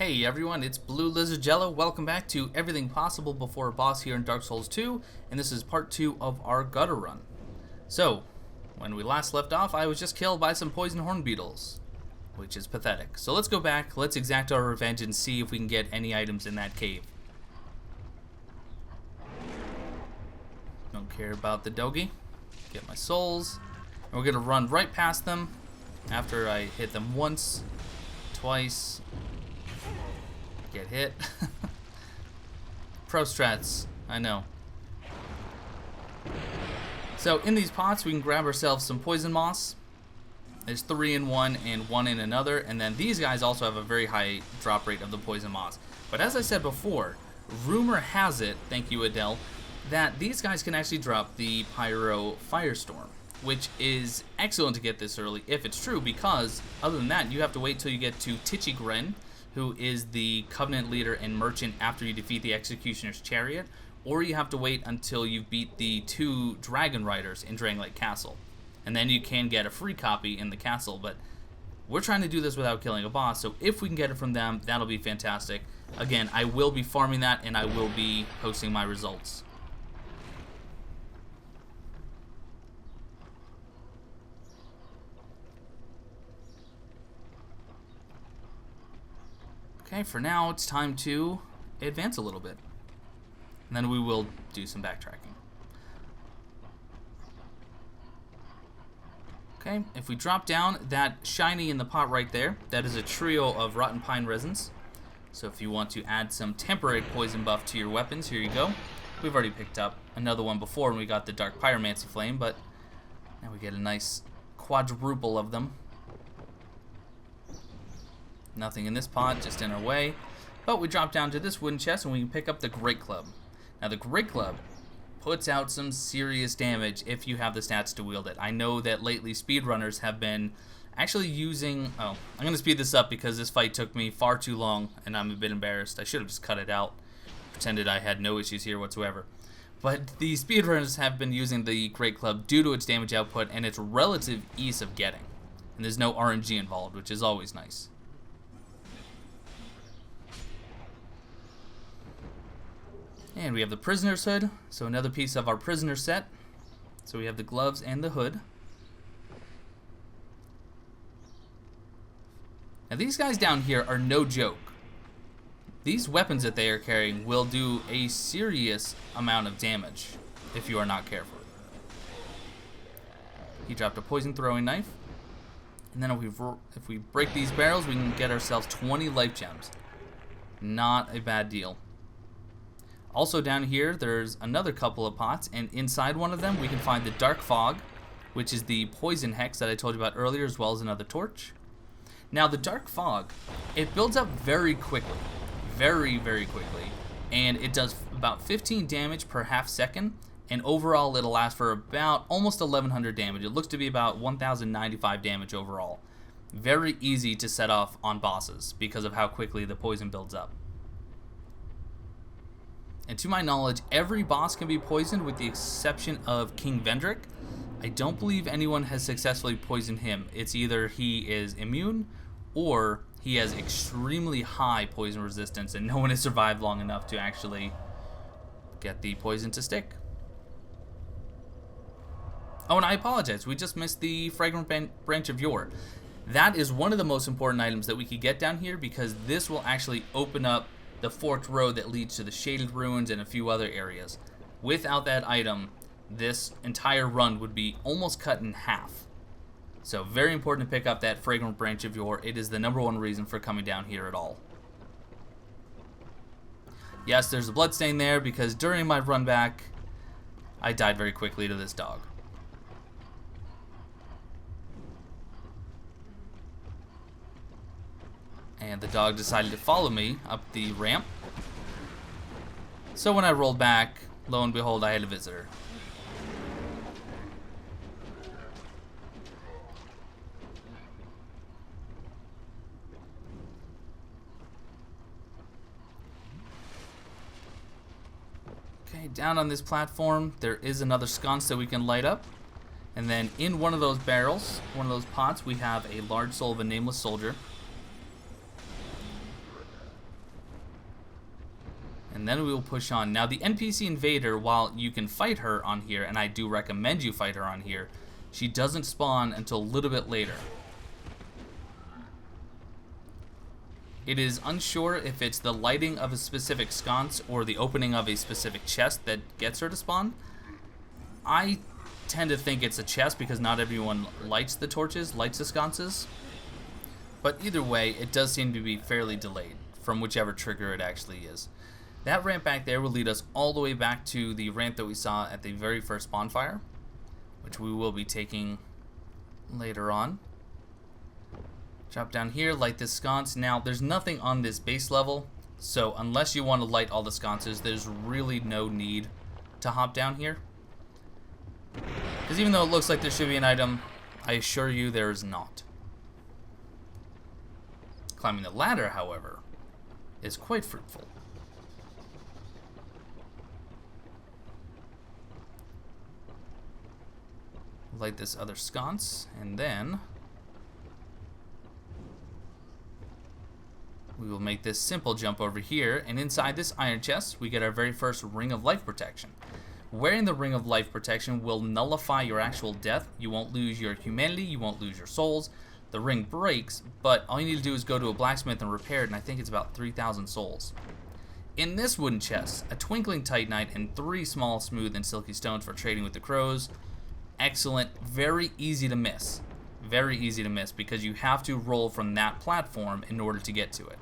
Hey everyone, it's BlueLizardJello. Welcome back to Everything Possible Before a Boss here in Dark Souls 2, and this is part 2 of our gutter run. So, when we last left off, I was just killed by some poison horn beetles, which is pathetic. So let's go back, let's exact our revenge and see if we can get any items in that cave. Don't care about the doggy. Get my souls. And we're gonna run right past them after I hit them once, twice. Get hit. Pro strats, I know. So in these pots we can grab ourselves some poison moss. There's 3 in one and 1 in another, and then these guys also have a very high drop rate of the poison moss. But as I said before, rumor has it, thank you Adele, that these guys can actually drop the Pyro Firestorm, which is excellent to get this early if it's true, because other than that you have to wait till you get to Tichigren, who is the Covenant leader and merchant after you defeat the Executioner's Chariot, or you have to wait until you beat the 2 Dragon Riders in Dranglake Castle. And then you can get a free copy in the castle, but we're trying to do this without killing a boss, so if we can get it from them, that'll be fantastic. Again, I will be farming that, and I will be posting my results. Okay, for now, it's time to advance a little bit. And then we will do some backtracking. Okay, if we drop down, that shiny in the pot right there, that is a trio of rotten pine resins. So if you want to add some temporary poison buff to your weapons, here you go. We've already picked up another one before when we got the Dark Pyromancy Flame, but now we get a nice quadruple of them. Nothing in this pot, just in our way. But we drop down to this wooden chest and we can pick up the Great Club. Now the Great Club puts out some serious damage if you have the stats to wield it. I know that lately speedrunners have been actually using... Oh, I'm going to speed this up because this fight took me far too long and I'm a bit embarrassed. I should have just cut it out. Pretended I had no issues here whatsoever. But the speedrunners have been using the Great Club due to its damage output and its relative ease of getting. And there's no RNG involved, which is always nice. And we have the Prisoner's Hood, so another piece of our prisoner set. So we have the gloves and the hood. Now these guys down here are no joke. These weapons that they are carrying will do a serious amount of damage if you are not careful. He dropped a poison throwing knife. And then if we break these barrels, we can get ourselves 20 life gems. Not a bad deal. Also down here, there's another couple of pots, and inside one of them we can find the Dark Fog, which is the poison hex that I told you about earlier, as well as another torch. Now the Dark Fog, it builds up very quickly, very quickly, and it does about 15 damage per half second, and overall it'll last for about almost 1100 damage. It looks to be about 1095 damage overall. Very easy to set off on bosses because of how quickly the poison builds up. And to my knowledge, every boss can be poisoned with the exception of King Vendrick. I don't believe anyone has successfully poisoned him. It's either he is immune or he has extremely high poison resistance and no one has survived long enough to actually get the poison to stick. Oh, and I apologize. We just missed the Fragrant branch of Yore. That is one of the most important items that we could get down here because this will actually open up the forked road that leads to the Shaded Ruins and a few other areas. Without that item, this entire run would be almost cut in half. So very important to pick up that Fragrant branch of Yore. It is the #1 reason for coming down here at all. Yes, there's a bloodstain there because during my run back, I died very quickly to this dog. And the dog decided to follow me up the ramp. So when I rolled back, lo and behold, I had a visitor. Okay, down on this platform, there is another sconce that we can light up. And then in one of those barrels, one of those pots, we have a large soul of a Nameless soldier. And then we will push on. Now the NPC invader, while you can fight her on here, and I do recommend you fight her on here, she doesn't spawn until a little bit later. It is unsure if it's the lighting of a specific sconce or the opening of a specific chest that gets her to spawn. I tend to think it's a chest because not everyone lights the torches, lights the sconces. But either way, it does seem to be fairly delayed from whichever trigger it actually is. That ramp back there will lead us all the way back to the ramp that we saw at the very first bonfire, which we will be taking later on. Drop down here, light this sconce. Now, there's nothing on this base level, so unless you want to light all the sconces, there's really no need to hop down here. Because even though it looks like there should be an item, I assure you there is not. Climbing the ladder, however, is quite fruitful. Light this other sconce, and then we will make this simple jump over here, and inside this iron chest, we get our very first Ring of Life Protection. Wearing the Ring of Life Protection will nullify your actual death. You won't lose your humanity, you won't lose your souls. The ring breaks, but all you need to do is go to a blacksmith and repair it, and I think it's about 3,000 souls. In this wooden chest, a Twinkling Titanite and 3 small smooth and silky stones for trading with the crows. Excellent, very easy to miss. Very easy to miss because you have to roll from that platform in order to get to it.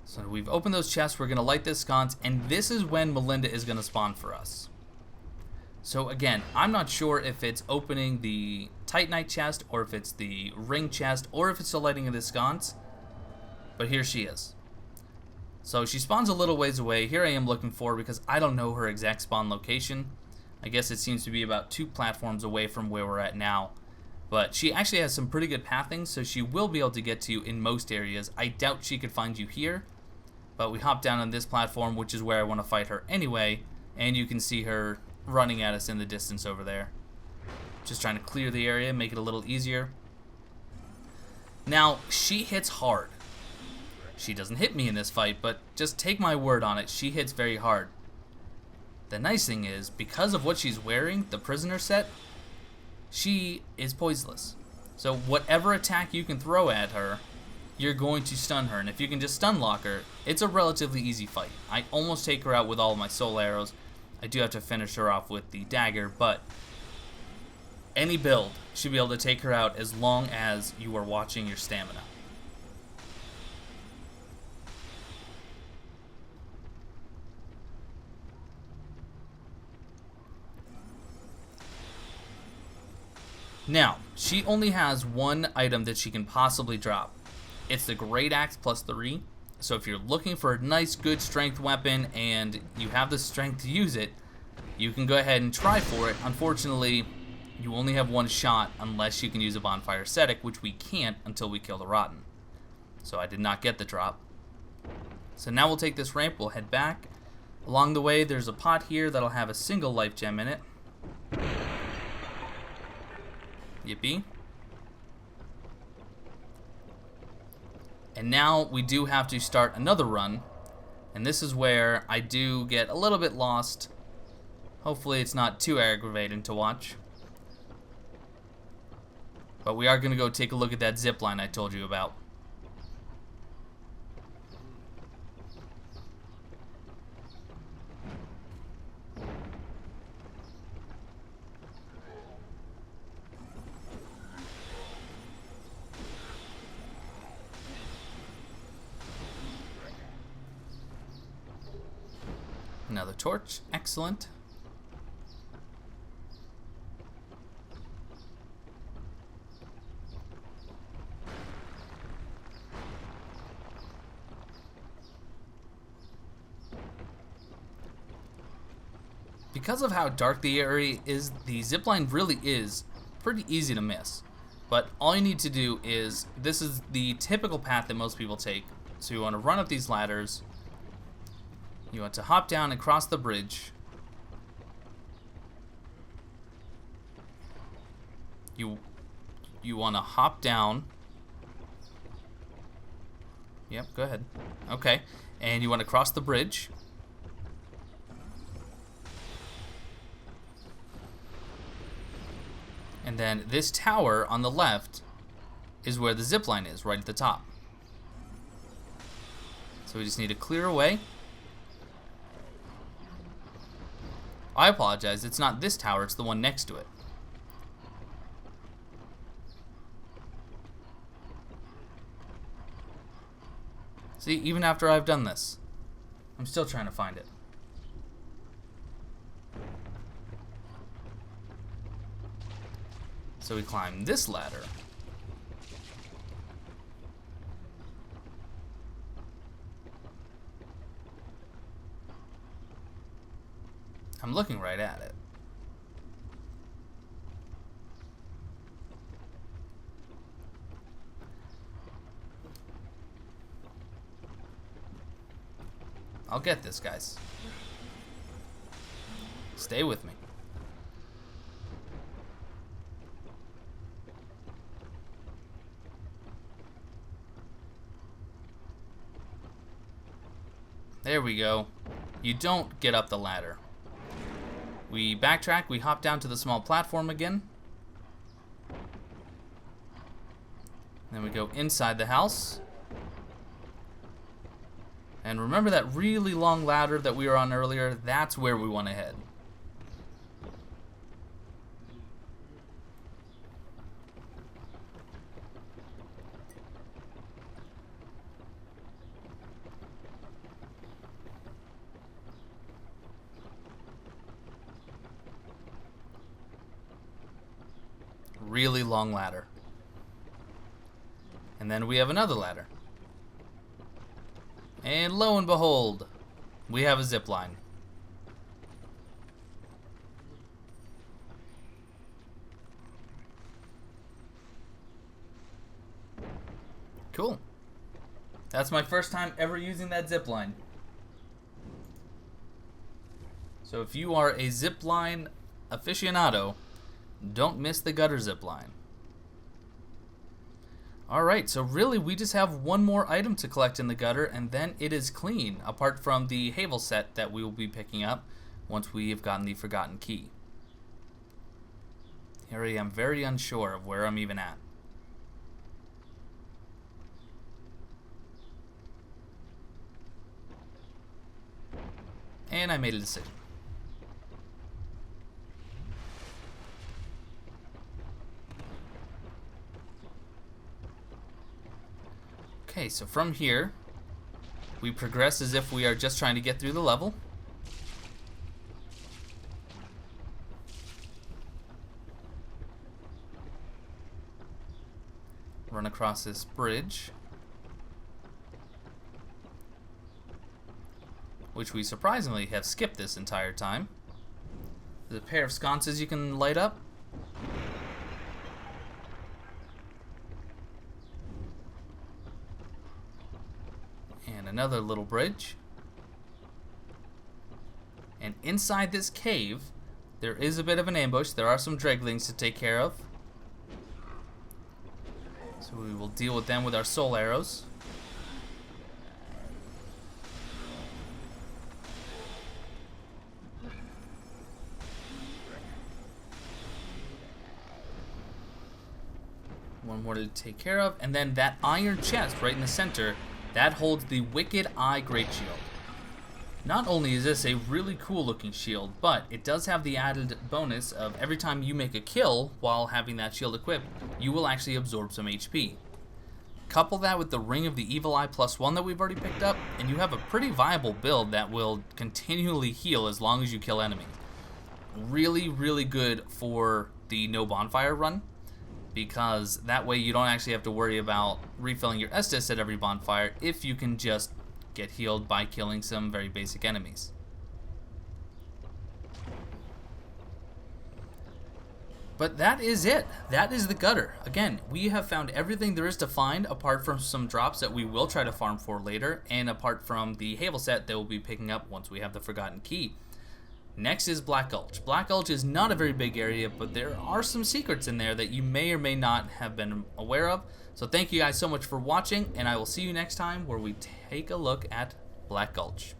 So we've opened those chests, we're going to light this sconce, and this is when Melinda is going to spawn for us. So again, I'm not sure if it's opening the Titanite chest, or if it's the ring chest, or if it's the lighting of the sconce, but here she is. So she spawns a little ways away. Here I am looking for her because I don't know her exact spawn location. I guess it seems to be about 2 platforms away from where we're at now. But she actually has some pretty good pathing, so she will be able to get to you in most areas. I doubt she could find you here. But we hop down on this platform, which is where I want to fight her anyway, and you can see her running at us in the distance over there. Just trying to clear the area, make it a little easier. Now, she hits hard. She doesn't hit me in this fight, but just take my word on it, she hits very hard. The nice thing is, because of what she's wearing, the prisoner set, she is poisonless. So whatever attack you can throw at her, you're going to stun her, and if you can just stun lock her, it's a relatively easy fight. I almost take her out with all of my soul arrows. I do have to finish her off with the dagger, but any build should be able to take her out as long as you are watching your stamina. Now, she only has one item that she can possibly drop. It's the Great Axe plus 3. So if you're looking for a nice, good strength weapon and you have the strength to use it, you can go ahead and try for it. Unfortunately, you only have one shot unless you can use a bonfire ascetic, which we can't until we kill the Rotten. So I did not get the drop. So now we'll take this ramp, we'll head back. Along the way, there's a pot here that'll have a single life gem in it. Yippee. And now we do have to start another run, and this is where I do get a little bit lost. Hopefully it's not too aggravating to watch. But we are going to go take a look at that zipline I told you about. Another torch, excellent. Because of how dark the area is, the zipline really is pretty easy to miss. But all you need to do is, this is the typical path that most people take. So you want to run up these ladders. You want to hop down and cross the bridge. You want to hop down Yep, go ahead. Okay, and you want to cross the bridge. And then this tower on the left is where the zipline is, right at the top. So we just need to clear away. I apologize, it's not this tower, it's the one next to it. See, even after I've done this, I'm still trying to find it. So we climb this ladder. I'm looking right at it. I'll get this, guys. Stay with me. There we go. You don't get up the ladder. We backtrack, we hop down to the small platform again. Then we go inside the house. And remember that really long ladder that we were on earlier? That's where we want to head. Really long ladder. And then we have another ladder. And lo and behold, we have a zip line. Cool. That's my first time ever using that zip line. So if you are a zip line aficionado, don't miss the gutter zip line. Alright, so really we just have one more item to collect in the gutter and then it is clean, apart from the Havel set that we will be picking up once we have gotten the Forgotten Key. Here I am very unsure of where I'm even at. And I made a decision. Okay, so from here, we progress as if we are just trying to get through the level. Run across this bridge, which we surprisingly have skipped this entire time. There's a pair of sconces you can light up. And another little bridge. And inside this cave, there is a bit of an ambush. There are some dreglings to take care of. So we will deal with them with our soul arrows. One more to take care of. And then that iron chest right in the center, that holds the wicked Eye Greatshield. Not only is this a really cool looking shield, but it does have the added bonus of every time you make a kill while having that shield equipped, you will actually absorb some HP. Couple that with the Ring of the Evil Eye +1 that we've already picked up, and you have a pretty viable build that will continually heal as long as you kill enemies. Really, really good for the no bonfire run, because that way you don't actually have to worry about refilling your Estus at every bonfire if you can just get healed by killing some very basic enemies. But that is it. That is the gutter. Again, we have found everything there is to find apart from some drops that we will try to farm for later, and apart from the Havel set that we'll be picking up once we have the Forgotten Key. Next is Black Gulch. Black Gulch is not a very big area, but there are some secrets in there that you may or may not have been aware of. So thank you guys so much for watching, and I will see you next time where we take a look at Black Gulch.